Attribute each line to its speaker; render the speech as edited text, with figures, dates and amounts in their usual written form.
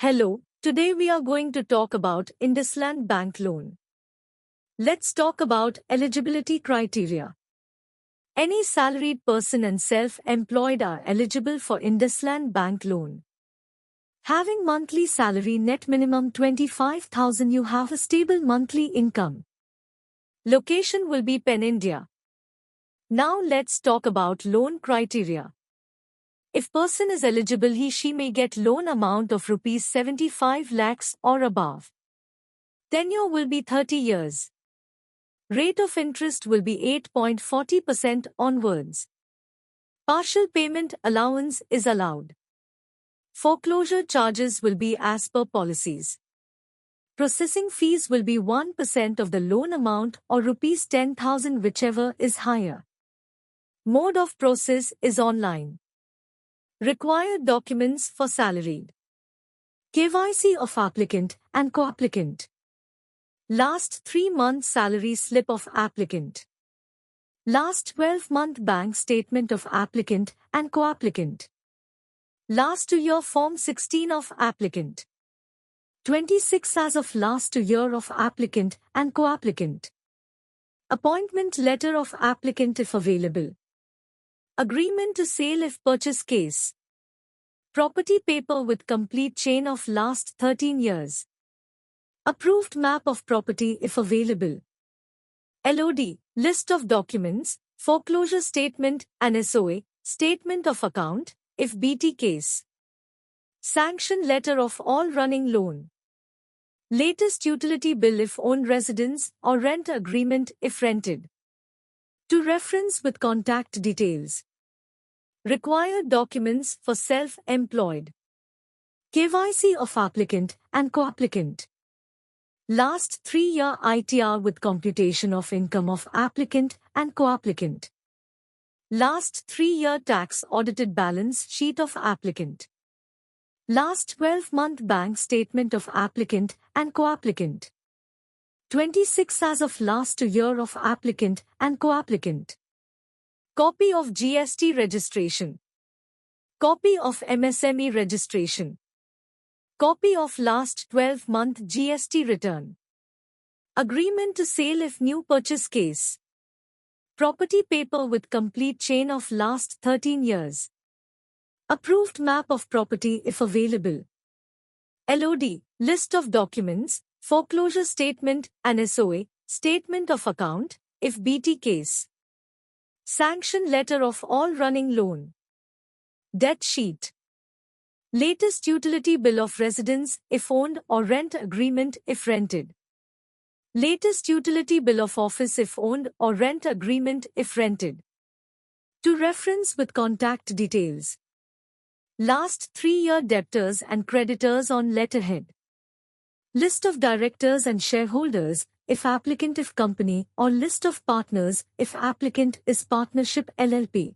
Speaker 1: Hello, today we are going to talk about IndusLand Bank loan. Let's talk about eligibility criteria. Any salaried person and self-employed are eligible for IndusLand Bank loan. Having monthly salary net minimum 25,000, you have a stable monthly income. Location will be Pen India. Now let's talk about loan criteria. If person is eligible, he/she may get loan amount of rupees 75 lakhs or above. Tenure will be 30 years. Rate of interest will be 8.40% onwards. Partial payment allowance is allowed. Foreclosure charges will be as per policies. Processing fees will be 1% of the loan amount or rupees 10,000, whichever is higher. Mode of process is online. Required documents for salaried. KYC of applicant and co-applicant. Last 3 months salary slip of applicant. Last 12-month bank statement of applicant and co-applicant. Last 2-year Form 16 of applicant. 26 as of last 2 year of applicant and co-applicant. Appointment letter of applicant if available. Agreement to sale if purchase case. Property paper with complete chain of last 13 years. Approved map of property if available. LOD, list of documents, foreclosure statement and SOA, statement of account, if BT case. Sanction letter of all running loan. Latest utility bill if owned residence or rent agreement if rented. To reference with contact details. Required documents for self-employed. KYC of applicant and co-applicant. Last 3-year ITR with computation of income of applicant and co-applicant. Last 3-year tax audited balance sheet of applicant. Last 12-month bank statement of applicant and co-applicant. 26 as of last 2 year of applicant and co-applicant. Copy of GST registration. Copy of MSME registration. Copy of last 12-month GST return. Agreement to sale if new purchase case. Property paper with complete chain of last 13 years. Approved map of property if available. LOD, list of documents, foreclosure statement and SOA, statement of account, if BT case. Sanction letter of all running loan. Debt sheet. Latest utility bill of residence if owned or rent agreement if rented. Latest utility bill of office if owned or rent agreement if rented. To reference with contact details. Last 3-year debtors and creditors on letterhead. List of directors and shareholders if applicant if company or list of partners if applicant is partnership LLP.